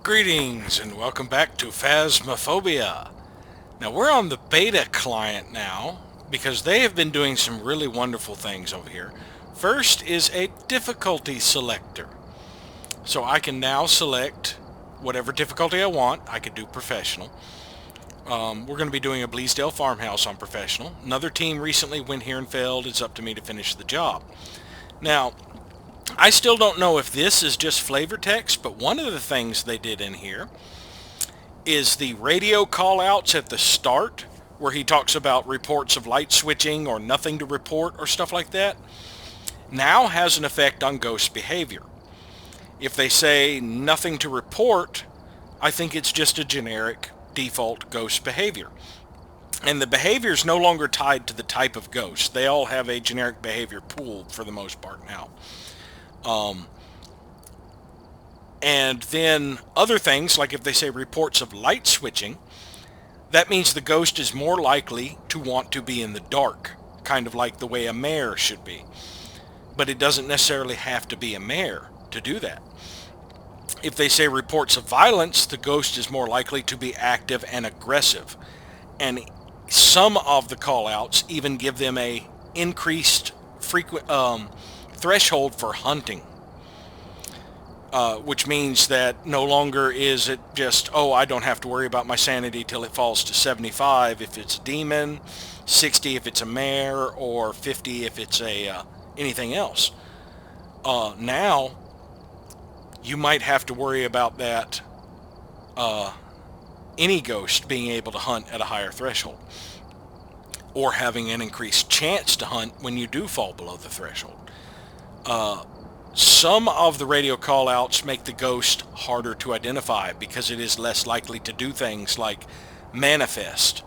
Greetings and welcome back to Phasmophobia. Now we're on the beta client now because they have been doing some really wonderful things over here. First is a difficulty selector. So I can now select whatever difficulty I want. I could do professional. We're going to be doing a Bleasdale Farmhouse on professional. Another team recently went here and failed. It's up to me to finish the job. Now, I still don't know if this is just flavor text, but one of the things they did in here is the radio call-outs at the start, where he talks about reports of light switching or nothing to report or stuff like that, now has an effect on ghost behavior. If they say nothing to report, I think it's just a generic default ghost behavior. And the behavior is no longer tied to the type of ghost. They all have a generic behavior pool for the most part now. And then other things, like if they say reports of light switching, that means the ghost is more likely to want to be in the dark, kind of like the way a mare should be. But it doesn't necessarily have to be a mare to do that. If they say reports of violence, the ghost is more likely to be active and aggressive. And some of the call-outs even give them a increased threshold for hunting. Which means that no longer is it just, oh, I don't have to worry about my sanity till it falls to 75 if it's a demon, 60 if it's a mare, or 50 if it's a anything else. Now, you might have to worry about that any ghost being able to hunt at a higher threshold, or having an increased chance to hunt when you do fall below the threshold. Some of the radio call-outs make the ghost harder to identify because it is less likely to do things like manifest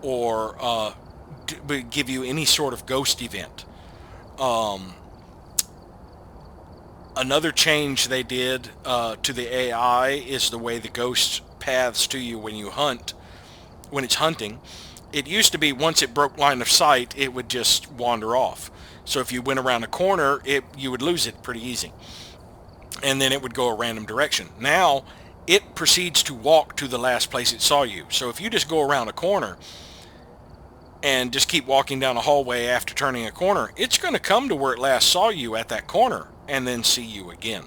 or give you any sort of ghost event. Another change they did to the AI is the way the ghost paths to you when you hunt, when it's hunting. It used to be once it broke line of sight, it would just wander off. So if you went around a corner, you would lose it pretty easy. And then it would go a random direction. Now, it proceeds to walk to the last place it saw you. So if you just go around a corner and just keep walking down a hallway after turning a corner, it's going to come to where it last saw you at that corner and then see you again.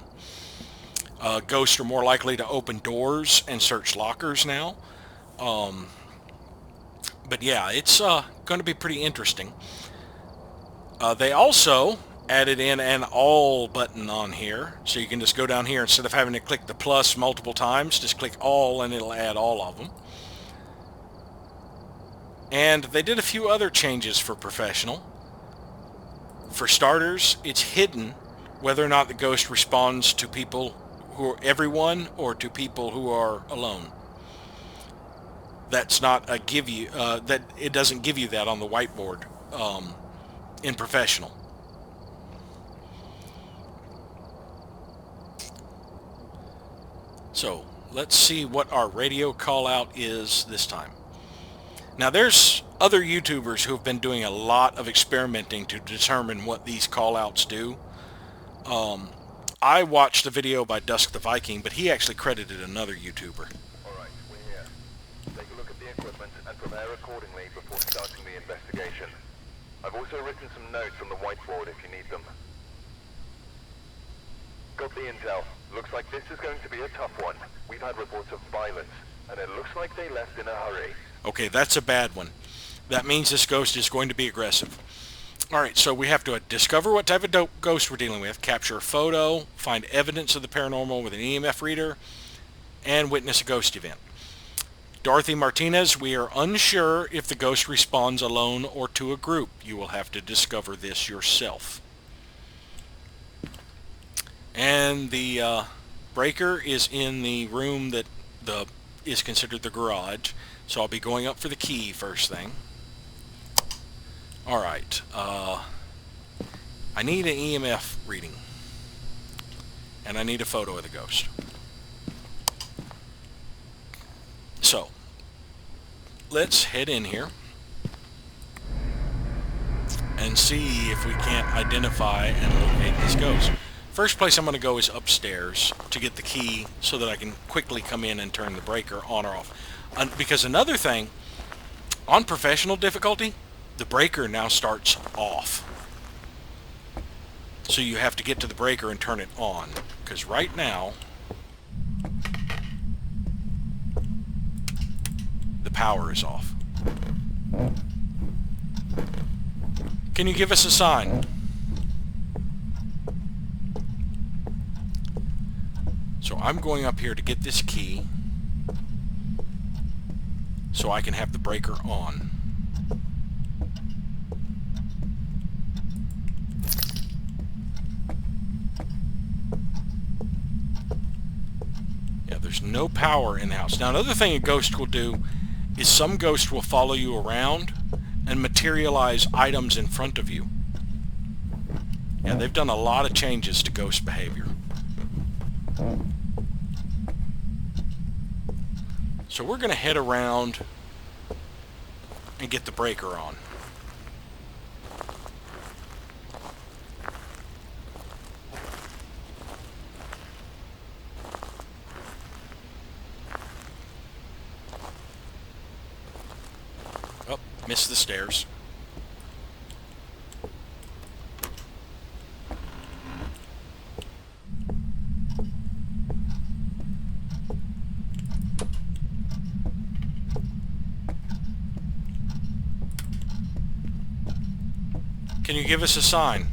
Ghosts are more likely to open doors and search lockers now. But yeah, it's going to be pretty interesting. They also added in an all button on here, so you can just go down here instead of having to click the plus multiple times, just click all and it'll add all of them. And they did a few other changes for professional. For starters, it's hidden whether or not the ghost responds to people who are everyone or to people who are alone. That's not a give you, that it doesn't give you that on the whiteboard. In professional. So let's see what our radio call out is this time. Now there's other YouTubers who have been doing a lot of experimenting to determine what these call outs do. I watched a video by Dusk the Viking, but he actually credited another YouTuber. Alright, we're here. Take a look at the equipment and prepare accordingly before starting the investigation. I've also written some notes on the whiteboard if you need them. Got the intel. Looks like this is going to be a tough one. We've had reports of violence, and it looks like they left in a hurry. Okay, that's a bad one. That means this ghost is going to be aggressive. Alright, so we have to discover what type of ghost we're dealing with, capture a photo, find evidence of the paranormal with an EMF reader, and witness a ghost event. Dorothy Martinez, we are unsure if the ghost responds alone or to a group. You will have to discover this yourself. And the breaker is in the room that is considered the garage. So I'll be going up for the key first thing. Alright. I need an EMF reading. And I need a photo of the ghost. So, let's head in here and see if we can't identify and locate this ghost. First place I'm going to go is upstairs to get the key so that I can quickly come in and turn the breaker on or off. Because another thing, on professional difficulty, the breaker now starts off. So you have to get to the breaker and turn it on. Because right now, the power is off. Can you give us a sign? So I'm going up here to get this key so I can have the breaker on. Yeah, there's no power in the house. Now, another thing a ghost will do is some ghost will follow you around and materialize items in front of you. Yeah, they've done a lot of changes to ghost behavior. So we're going to head around and get the breaker on. Oh, missed the stairs. Can you give us a sign?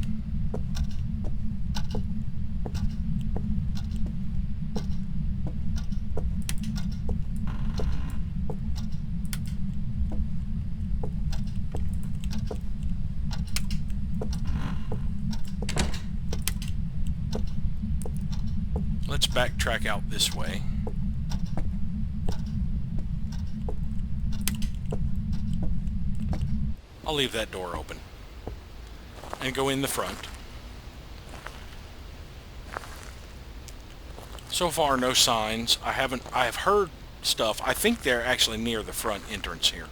Let's backtrack out this way. I'll leave that door open and go in the front. So far, no signs. I have heard stuff. I think they're actually near the front entrance here.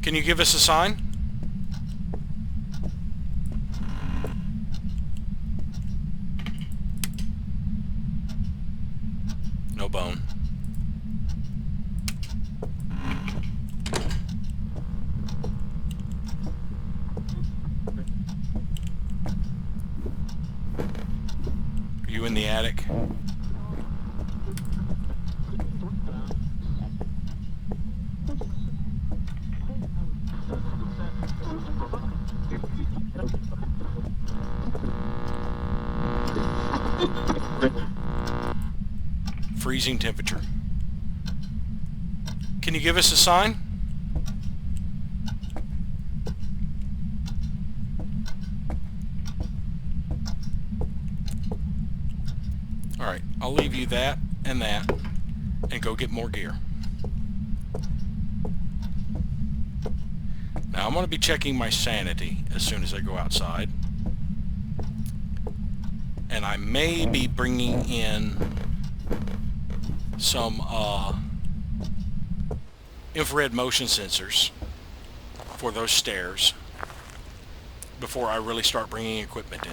Can you give us a sign? No bone. Are you in the attic? Freezing temperature. Can you give us a sign? Alright, I'll leave you that and go get more gear. Now I'm going to be checking my sanity as soon as I go outside. And I may be bringing in some infrared motion sensors for those stairs before I really start bringing equipment in.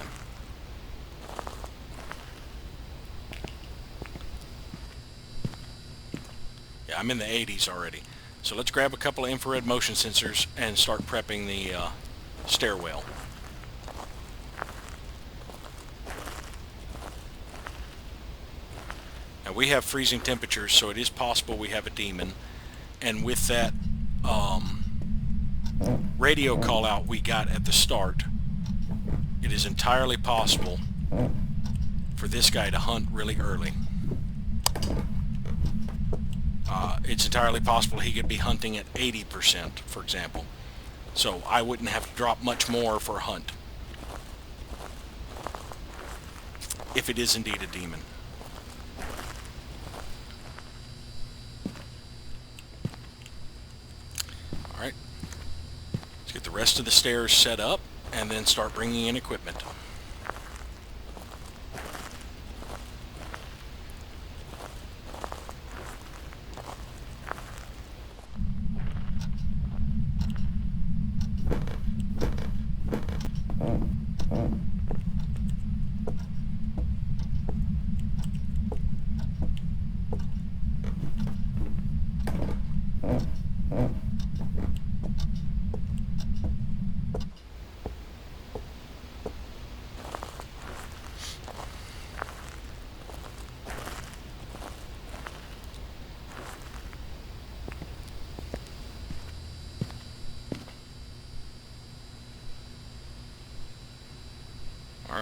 Yeah, I'm in the 80s already. So let's grab a couple of infrared motion sensors and start prepping the stairwell. Now we have freezing temperatures, so it is possible we have a demon. And with that radio call out we got at the start, it is entirely possible for this guy to hunt really early. It's entirely possible he could be hunting at 80%, for example. So I wouldn't have to drop much more for a hunt, if it is indeed a demon. Alright, let's get the rest of the stairs set up and then start bringing in equipment.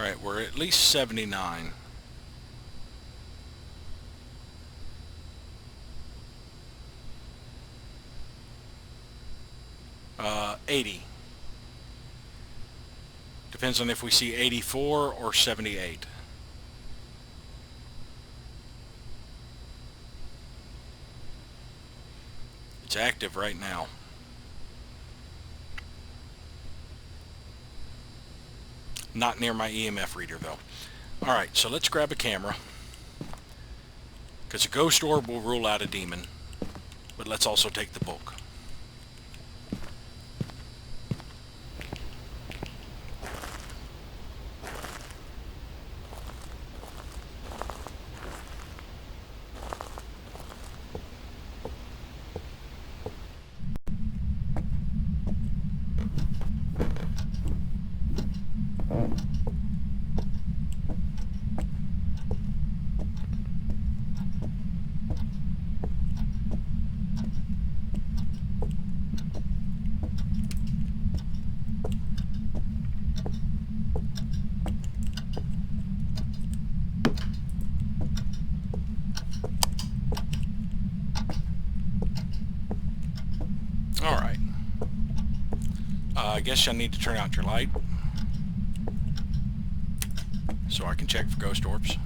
Alright, we're at least 79. 80. Depends on if we see 84 or 78. It's active right now. Not near my EMF reader though. Alright, so let's grab a camera. Because a ghost orb will rule out a demon. But let's also take the book. Alright. I guess I need to turn out your light so I can check for ghost orbs.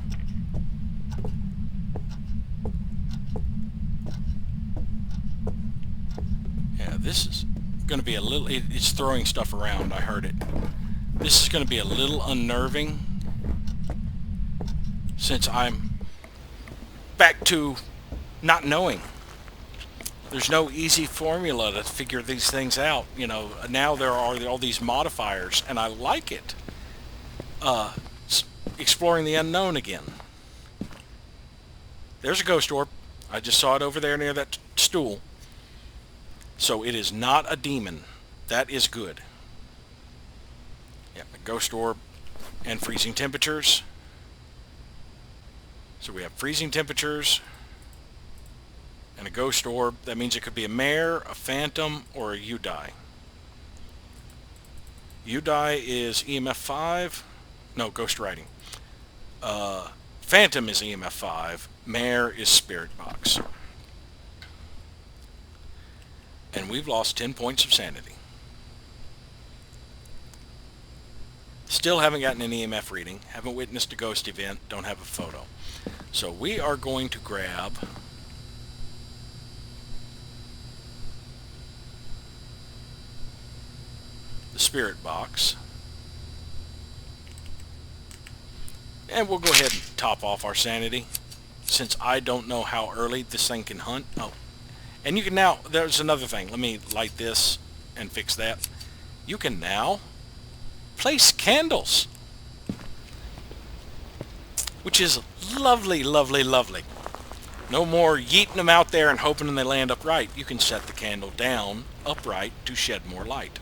Yeah, this is going to be a little... It's throwing stuff around. I heard it. This is going to be a little unnerving since I'm back to not knowing. There's no easy formula to figure these things out. You know, now there are all these modifiers, and I like it. Exploring the unknown again. There's a ghost orb. I just saw it over there near that stool. So it is not a demon. That is good. Yeah, a ghost orb and freezing temperatures. So we have freezing temperatures and a ghost orb. That means it could be a mare, a phantom, or a UDI. UDI is EMF 5. No, ghost writing. Phantom is EMF 5. Mare is spirit box. And we've lost 10 points of sanity. Still haven't gotten an EMF reading. Haven't witnessed a ghost event. Don't have a photo. So we are going to grab the spirit box. And we'll go ahead and top off our sanity, since I don't know how early this thing can hunt. Oh, and you can now, there's another thing. Let me light this and fix that. You can now place candles, which is lovely, lovely, lovely. No more yeeting them out there and hoping they land upright. You can set the candle down upright to shed more light.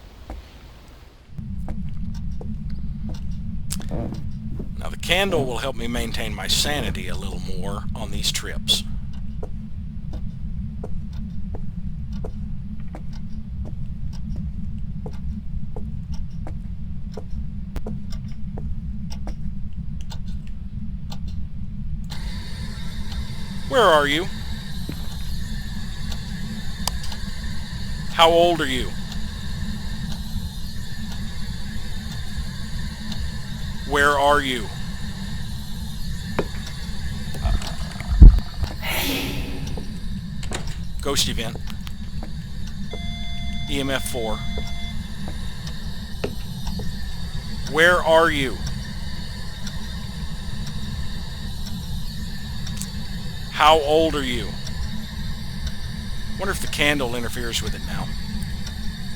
Now the candle will help me maintain my sanity a little more on these trips. Where are you? How old are you? Where are you? Ghost event. EMF 4. Where are you? How old are you? Wonder if the candle interferes with it now.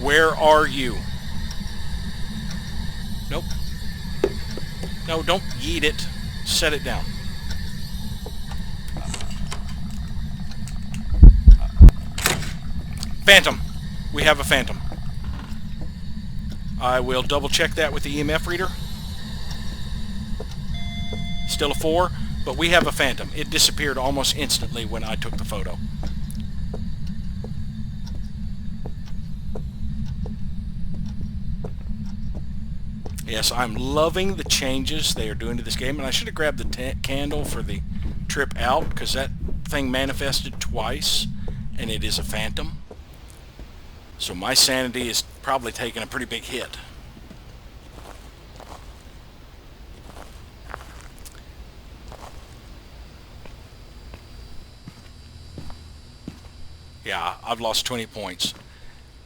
Where are you? Nope. No, don't yeet it. Set it down. Phantom. We have a phantom. I will double check that with the EMF reader. Still a 4, but we have a phantom. It disappeared almost instantly when I took the photo. Yes, I'm loving the changes they are doing to this game, and I should have grabbed the candle for the trip out, because that thing manifested twice, and it is a phantom. So my sanity is probably taking a pretty big hit. Yeah, I've lost 20 points.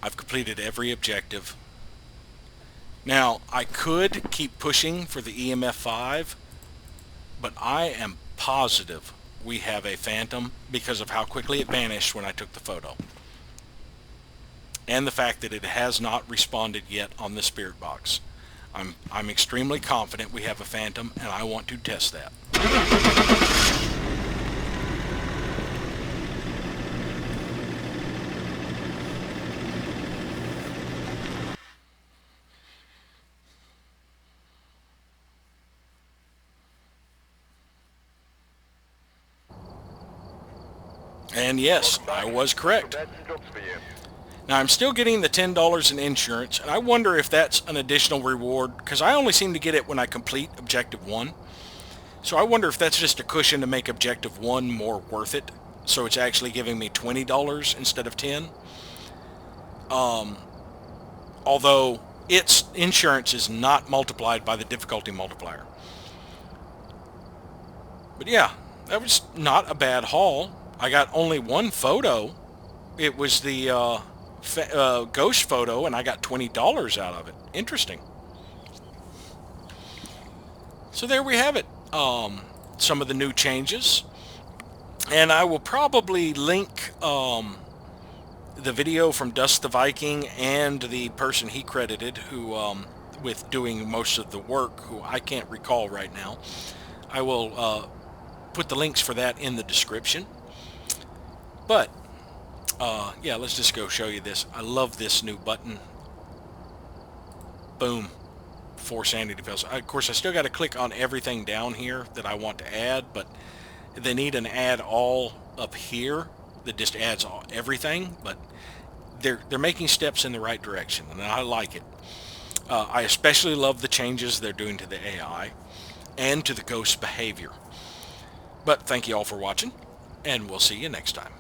I've completed every objective. Now, I could keep pushing for the EMF 5, but I am positive we have a phantom because of how quickly it vanished when I took the photo. And the fact that it has not responded yet on the spirit box. I'm extremely confident we have a phantom, and I want to test that. And yes, I was correct. Prepared some jobs for you. Now I'm still getting the $10 in insurance, and I wonder if that's an additional reward, because I only seem to get it when I complete Objective 1. So I wonder if that's just a cushion to make Objective 1 more worth it, so it's actually giving me $20 instead of 10. Although its insurance is not multiplied by the difficulty multiplier. But yeah, that was not a bad haul. I got only one photo. It was the ghost photo, and I got $20 out of it. Interesting. So there we have it. Some of the new changes. And I will probably link the video from Dust the Viking and the person he credited who with doing most of the work, who I can't recall right now. I will put the links for that in the description. But yeah, let's just go show you this. I love this new button. Boom. 4 sanity pills. Of course, I still got to click on everything down here that I want to add, but they need an add all up here that just adds everything, but they're making steps in the right direction, and I like it. I especially love the changes they're doing to the AI and to the ghost behavior. But thank you all for watching, and we'll see you next time.